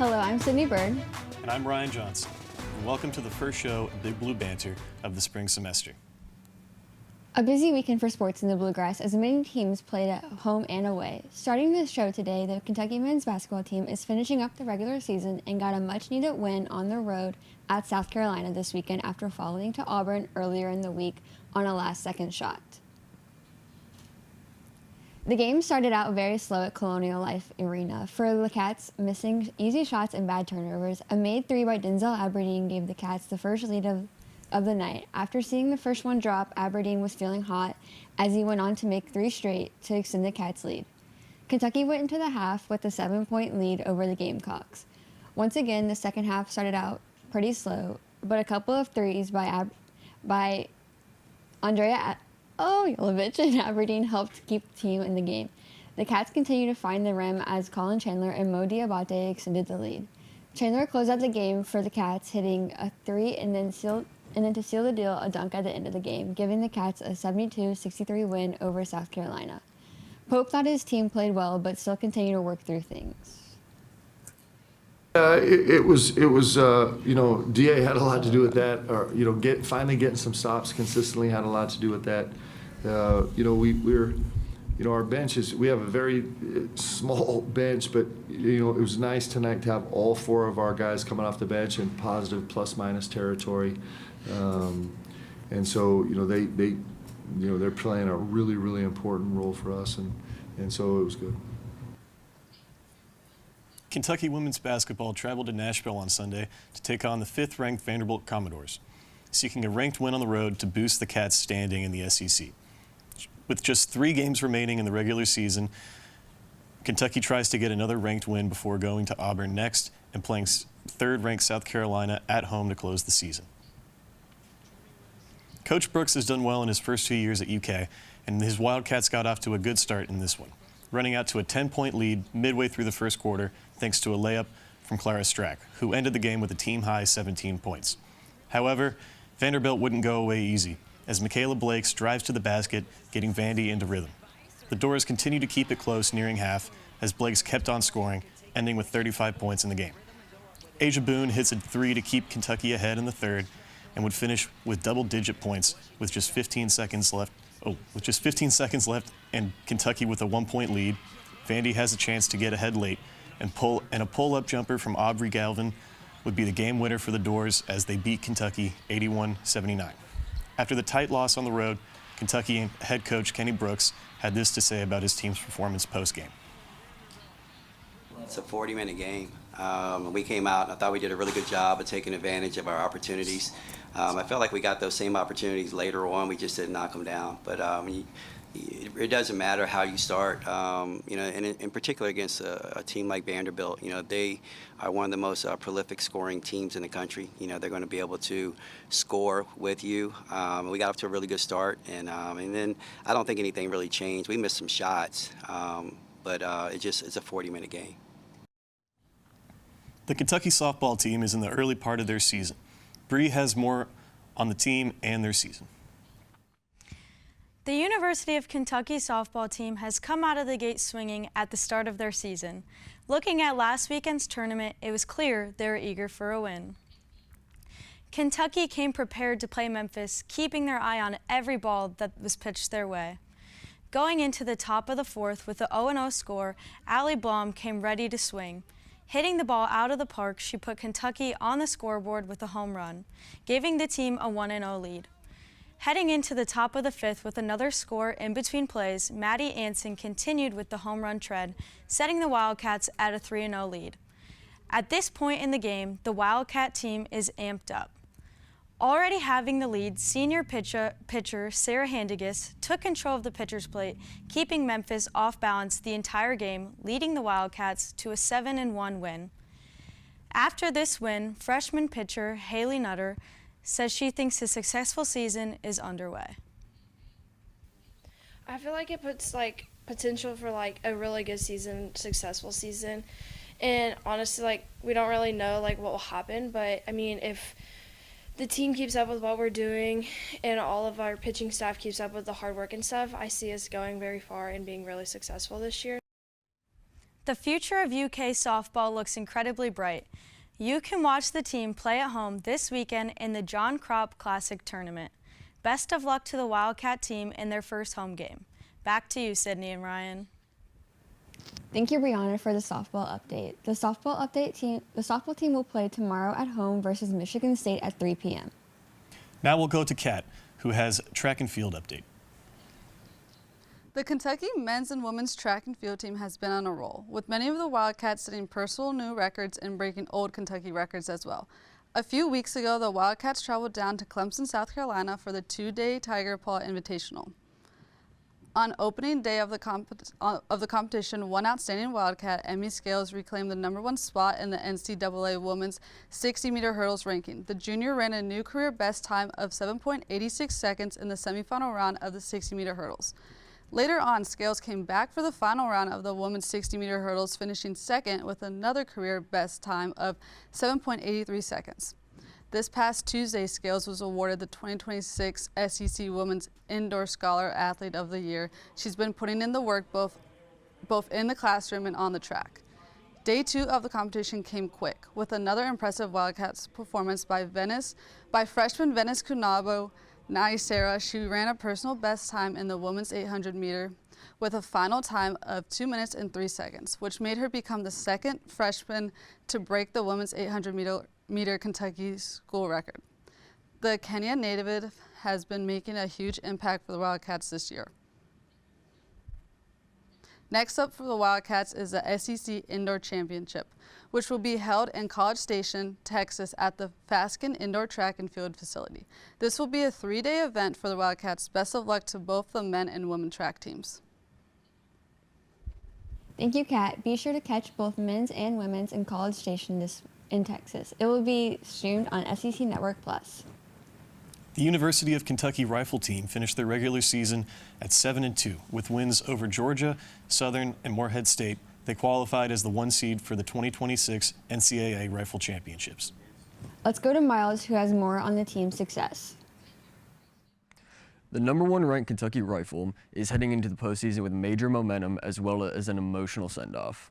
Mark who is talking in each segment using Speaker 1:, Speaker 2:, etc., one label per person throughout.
Speaker 1: Hello, I'm Sydney Bird.
Speaker 2: And I'm Ryan Johnson. And welcome to the first show of Big Blue Banter of the spring semester.
Speaker 1: A busy weekend for sports in the Bluegrass as many teams played at home and away. Starting this show today, the Kentucky men's basketball team is finishing up the regular season and got a much-needed win on the road at South Carolina this weekend after falling to Auburn earlier in the week on a last-second shot. The game started out very slow at Colonial Life Arena. For the Cats, missing easy shots and bad turnovers, a made three by Denzel Aberdeen gave the Cats the first lead of the night. After seeing the first one drop, Aberdeen was feeling hot as he went on to make three straight to extend the Cats' lead. Kentucky went into the half with a 7-point lead over the Gamecocks. Once again, the second half started out pretty slow, but a couple of threes by Andrea Yolovich and Aberdeen helped keep the team in the game. The Cats continued to find the rim as Colin Chandler and Mo Diabate extended the lead. Chandler closed out the game for the Cats, hitting a three and then to seal the deal, a dunk at the end of the game, giving the Cats a 72-63 win over South Carolina. Pope thought his team played well, but still continued to work through things.
Speaker 3: It was DA had a lot to do with that, or finally getting some stops consistently had a lot to do with that. Our benches, we have a very small bench, but it was nice tonight to have all four of our guys coming off the bench in positive plus-minus territory, and so they're playing a really, really important role for us, and so it was good.
Speaker 2: Kentucky women's basketball traveled to Nashville on Sunday to take on the 5th-ranked Vanderbilt Commodores, seeking a ranked win on the road to boost the Cats' standing in the SEC. With just 3 games remaining in the regular season, Kentucky tries to get another ranked win before going to Auburn next and playing 3rd-ranked South Carolina at home to close the season. Coach Brooks has done well in his first 2 years at UK, and his Wildcats got off to a good start in this one, running out to a 10-point lead midway through the first quarter thanks to a layup from Clara Strack, who ended the game with a team-high 17 points. However, Vanderbilt wouldn't go away easy, as Michaela Blakes drives to the basket, getting Vandy into rhythm. The Doors continued to keep it close nearing half as Blakes kept on scoring, ending with 35 points in the game. Asia Boone hits a three to keep Kentucky ahead in the third and would finish with double-digit points with just 15 seconds left. And Kentucky with a 1-point lead. Vandy has a chance to get ahead late, and a pull-up jumper from Aubrey Galvin would be the game winner for the Doors as they beat Kentucky 81-79. After the tight loss on the road, Kentucky head coach Kenny Brooks had this to say about his team's performance post-game.
Speaker 4: It's a 40-minute game. We came out, and I thought we did a really good job of taking advantage of our opportunities. I felt like we got those same opportunities later on. We just didn't knock them down. But it doesn't matter how you start, and in particular against a team like Vanderbilt. They are one of the most prolific scoring teams in the country. They're going to be able to score with you. We got off to a really good start, and then I don't think anything really changed. We missed some shots, but it's a 40-minute game.
Speaker 2: The Kentucky softball team is in the early part of their season. Bree has more on the team and their season.
Speaker 5: The University of Kentucky softball team has come out of the gate swinging at the start of their season. Looking at last weekend's tournament, it was clear they were eager for a win. Kentucky came prepared to play Memphis, keeping their eye on every ball that was pitched their way. Going into the top of the 4th with the 0-0 score, Allie Blom came ready to swing. Hitting the ball out of the park, she put Kentucky on the scoreboard with a home run, giving the team a 1-0 lead. Heading into the top of the 5th with another score in between plays, Maddie Anson continued with the home run trend, setting the Wildcats at a 3-0 lead. At this point in the game, the Wildcat team is amped up. Already having the lead, senior pitcher Sarah Handigas took control of the pitcher's plate, keeping Memphis off balance the entire game, leading the Wildcats to a 7-1 win. After this win, freshman pitcher Haley Nutter says she thinks a successful season is underway.
Speaker 6: I feel like it puts potential for a really good season, successful season. And honestly, we don't really know what will happen, but I mean, if the team keeps up with what we're doing and all of our pitching staff keeps up with the hard work and stuff, I see us going very far and being really successful this year.
Speaker 5: The future of UK softball looks incredibly bright. You can watch the team play at home this weekend in the John Crop Classic Tournament. Best of luck to the Wildcat team in their first home game. Back to you, Sydney and Ryan.
Speaker 1: Thank you, Brianna, for the softball update. The softball team will play tomorrow at home versus Michigan State at 3 p.m.
Speaker 2: Now we'll go to Kat, who has track and field update.
Speaker 7: The Kentucky men's and women's track and field team has been on a roll, with many of the Wildcats setting personal new records and breaking old Kentucky records as well. A few weeks ago, the Wildcats traveled down to Clemson, South Carolina for the two-day Tiger Paw Invitational. On opening day of the competition, one outstanding Wildcat, Emmy Scales, reclaimed the #1 spot in the NCAA Women's 60-meter hurdles ranking. The junior ran a new career best time of 7.86 seconds in the semifinal round of the 60-meter hurdles. Later on, Scales came back for the final round of the women's 60-meter hurdles, finishing second with another career best time of 7.83 seconds. This past Tuesday, Scales was awarded the 2026 SEC Women's Indoor Scholar Athlete of the Year. She's been putting in the work both in the classroom and on the track. Day 2 of the competition came quick, with another impressive Wildcats performance by freshman Venice Kunabo Naisera. She ran a personal best time in the women's 800 meter with a final time of 2 minutes and 3 seconds, which made her become the second freshman to break the women's 800 meter Kentucky school record. The Kenya native has been making a huge impact for the Wildcats this year. Next up for the Wildcats is the SEC Indoor Championship, which will be held in College Station, Texas at the Fasken Indoor Track and Field Facility. This will be a 3-day event for the Wildcats. Best of luck to both the men and women track teams.
Speaker 1: Thank you, Kat. Be sure to catch both men's and women's in College Station in Texas. It will be streamed on SEC Network Plus.
Speaker 2: The University of Kentucky rifle team finished their regular season at 7-2 with wins over Georgia, Southern, and Morehead State. They qualified as the 1 seed for the 2026 NCAA Rifle Championships.
Speaker 1: Let's go to Miles, who has more on the team's success.
Speaker 8: The #1 ranked Kentucky Rifle is heading into the postseason with major momentum as well as an emotional send-off.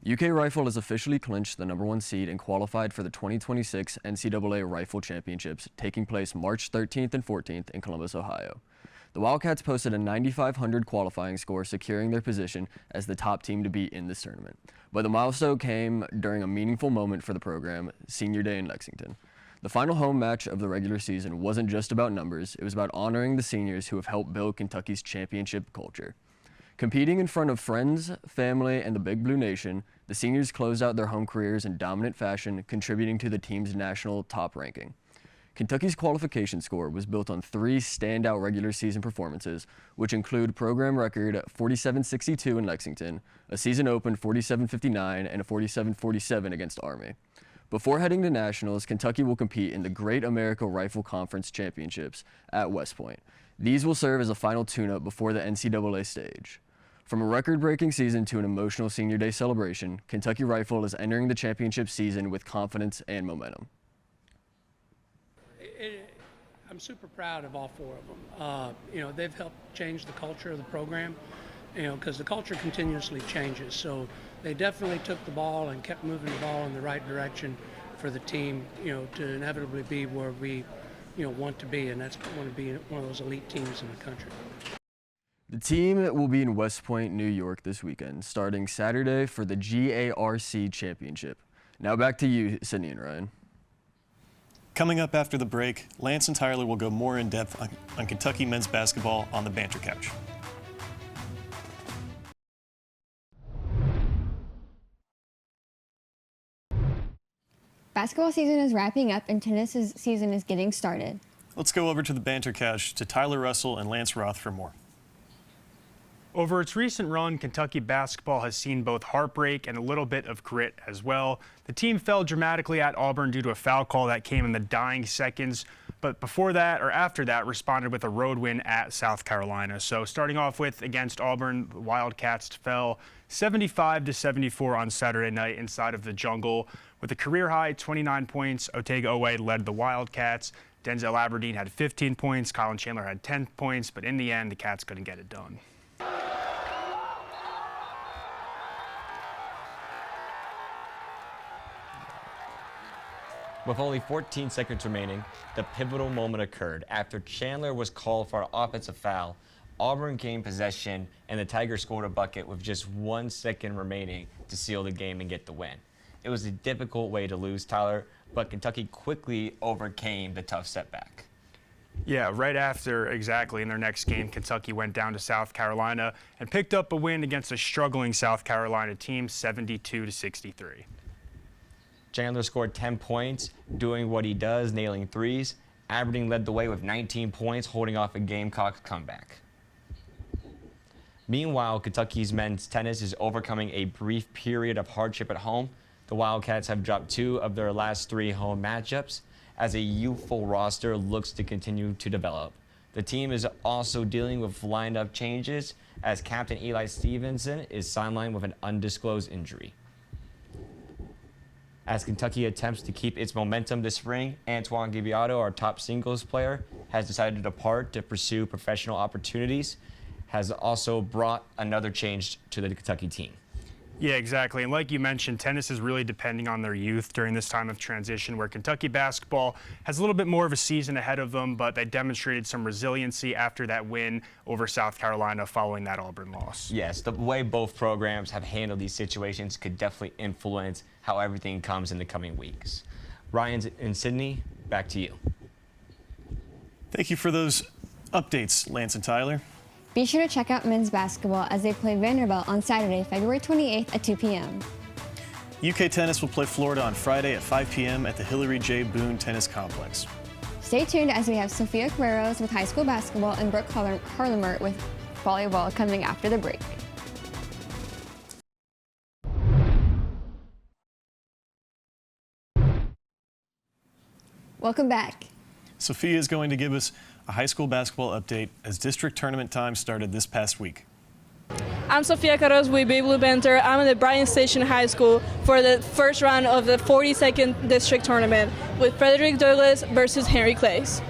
Speaker 8: UK Rifle has officially clinched the #1 seed and qualified for the 2026 NCAA Rifle Championships taking place March 13th and 14th in Columbus, Ohio. The Wildcats posted a 9,500 qualifying score, securing their position as the top team to beat in this tournament. But the milestone came during a meaningful moment for the program, Senior Day in Lexington. The final home match of the regular season wasn't just about numbers, it was about honoring the seniors who have helped build Kentucky's championship culture. Competing in front of friends, family, and the Big Blue Nation, the seniors closed out their home careers in dominant fashion, contributing to the team's national top ranking. Kentucky's qualification score was built on 3 standout regular season performances, which include program record 47-62 in Lexington, a season open 47-59, and a 47-47 against Army. Before heading to nationals, Kentucky will compete in the Great America Rifle Conference Championships at West Point. These will serve as a final tune-up before the NCAA stage. From a record-breaking season to an emotional Senior Day celebration, Kentucky Rifle is entering the championship season with confidence and momentum.
Speaker 9: I'm super proud of all 4 of them. They've helped change the culture of the program, because the culture continuously changes. So they definitely took the ball and kept moving the ball in the right direction for the team, to inevitably be where we, want to be, and that's want to be one of those elite teams in the country.
Speaker 8: The team will be in West Point, New York this weekend, starting Saturday for the GARC Championship. Now back to you, Sydney and Ryan.
Speaker 2: Coming up after the break, Lance and Tyler will go more in depth on Kentucky men's basketball on the Banter Couch.
Speaker 1: Basketball season is wrapping up and tennis season is getting started.
Speaker 2: Let's go over to the Banter Couch to Tyler Russell and Lance Roth for more.
Speaker 10: Over its recent run, Kentucky basketball has seen both heartbreak and a little bit of grit as well. The team fell dramatically at Auburn due to a foul call that came in the dying seconds, but before that or after that responded with a road win at South Carolina. So starting off with against Auburn, the Wildcats fell 75-74 on Saturday night inside of the Jungle. With a career-high 29 points, Otega Owe led the Wildcats. Denzel Aberdeen had 15 points, Colin Chandler had 10 points, but in the end, the Cats couldn't get it done.
Speaker 11: With only 14 seconds remaining, the pivotal moment occurred. After Chandler was called for an offensive foul, Auburn gained possession, and the Tigers scored a bucket with just 1 second remaining to seal the game and get the win. It was a difficult way to lose, Tyler, but Kentucky quickly overcame the tough setback.
Speaker 10: Yeah, right after, exactly, in their next game, Kentucky went down to South Carolina and picked up a win against a struggling South Carolina team, 72-63.
Speaker 11: Chandler scored 10 points, doing what he does, nailing threes. Aberdeen led the way with 19 points, holding off a Gamecock comeback. Meanwhile, Kentucky's men's tennis is overcoming a brief period of hardship at home. The Wildcats have dropped 2 of their last 3 home matchups as a youthful roster looks to continue to develop. The team is also dealing with lineup changes as captain Eli Stevenson is sidelined with an undisclosed injury. As Kentucky attempts to keep its momentum this spring, Antoine Giviato, our top singles player, has decided to depart to pursue professional opportunities, has also brought another change to the Kentucky team.
Speaker 10: Yeah, exactly. And like you mentioned, tennis is really depending on their youth during this time of transition, where Kentucky basketball has a little bit more of a season ahead of them, but they demonstrated some resiliency after that win over South Carolina following that Auburn loss.
Speaker 11: Yes, the way both programs have handled these situations could definitely influence how everything comes in the coming weeks. Ryan and Sydney, back to you.
Speaker 2: Thank you for those updates, Lance and Tyler.
Speaker 1: Be sure to check out men's basketball as they play Vanderbilt on Saturday, February 28th at 2 p.m.
Speaker 2: UK Tennis will play Florida on Friday at 5 p.m. at the Hillary J. Boone Tennis Complex.
Speaker 1: Stay tuned as we have Sophia Carreros with high school basketball and Brooke Harlemer with volleyball coming after the break. Welcome back.
Speaker 2: Sophia is going to give us a high school basketball update as district tournament time started this past week.
Speaker 12: I'm Sophia Carreros with Blue Banter. I'm at the Bryan Station High School for the first round of the 42nd district tournament with Frederick Douglass versus Henry Clays.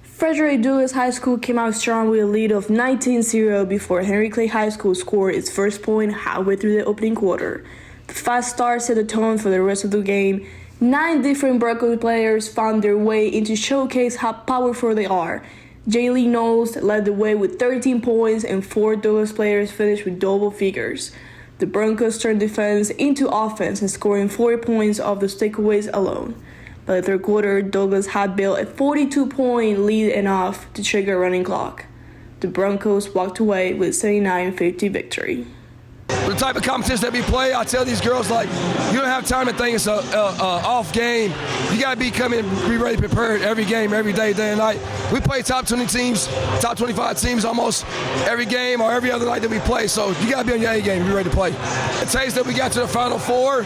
Speaker 13: Frederick Douglass High School came out strong with a lead of 19-0 before Henry Clay High School scored its first point halfway through the opening quarter. The fast start set the tone for the rest of the game. 9 different Berkeley players found their way in to showcase how powerful they are. Jaylee Knowles led the way with 13 points and 4 Douglas players finished with double figures. The Broncos turned defense into offense and scoring 4 points off the takeaways alone. By the third quarter, Douglas had built a 42-point lead enough to trigger a running clock. The Broncos walked away with a 79-50 victory.
Speaker 14: The type of competition that we play, I tell these girls, like, you don't have time to think it's a off game. You got to be ready, prepared every game, every day, day and night. We play top 20 teams, top 25 teams almost every game or every other night that we play. So you got to be on your A game and be ready to play. It takes that we got to the Final Four.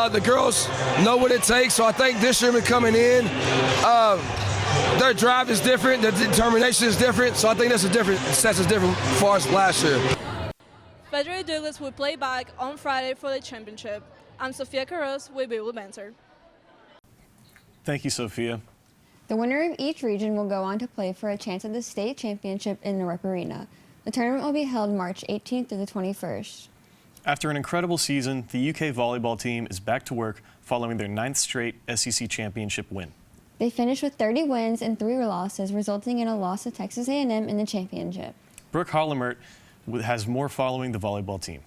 Speaker 14: The girls know what it takes. So I think this year we're coming in. Their drive is different. Their determination is different. So I think that's sets us different for us last year.
Speaker 12: Frederick Douglass will play back on Friday for the championship. I'm Sophia Carreros with Blue Banter.
Speaker 2: Thank you, Sophia.
Speaker 1: The winner of each region will go on to play for a chance at the state championship in the Rupp Arena. The tournament will be held March 18th through the 21st.
Speaker 2: After an incredible season, the UK volleyball team is back to work following their 9th straight SEC championship win.
Speaker 1: They finished with 30 wins and 3 losses, resulting in a loss to Texas A&M in the championship.
Speaker 2: Brooke Harlemer has more following the volleyball team.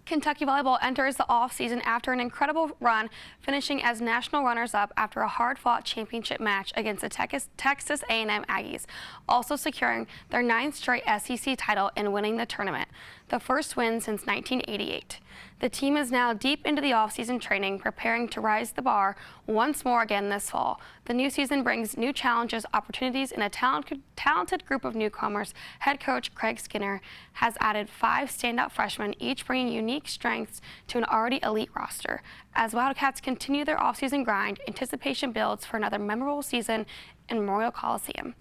Speaker 15: Kentucky volleyball enters the offseason after an incredible run, finishing as national runners-up after a hard-fought championship match against the Texas A&M Aggies, also securing their 9th straight SEC title and winning the tournament, the first win since 1988. The team is now deep into the offseason training, preparing to rise the bar once more again this fall. The new season brings new challenges, opportunities, and a talented group of newcomers. Head coach Craig Skinner has added 5 standout freshmen, each bringing unique strengths to an already elite roster. As Wildcats continue their offseason grind, anticipation builds for another memorable season in Memorial Coliseum.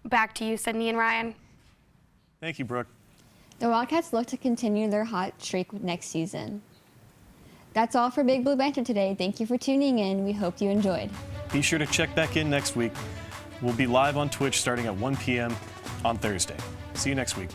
Speaker 15: Back to you, Sydney and Ryan.
Speaker 2: Thank you, Brooke.
Speaker 1: The Wildcats look to continue their hot streak next season. That's all for Big Blue Banter today. Thank you for tuning in. We hope you enjoyed.
Speaker 2: Be sure to check back in next week. We'll be live on Twitch starting at 1 p.m. on Thursday. See you next week.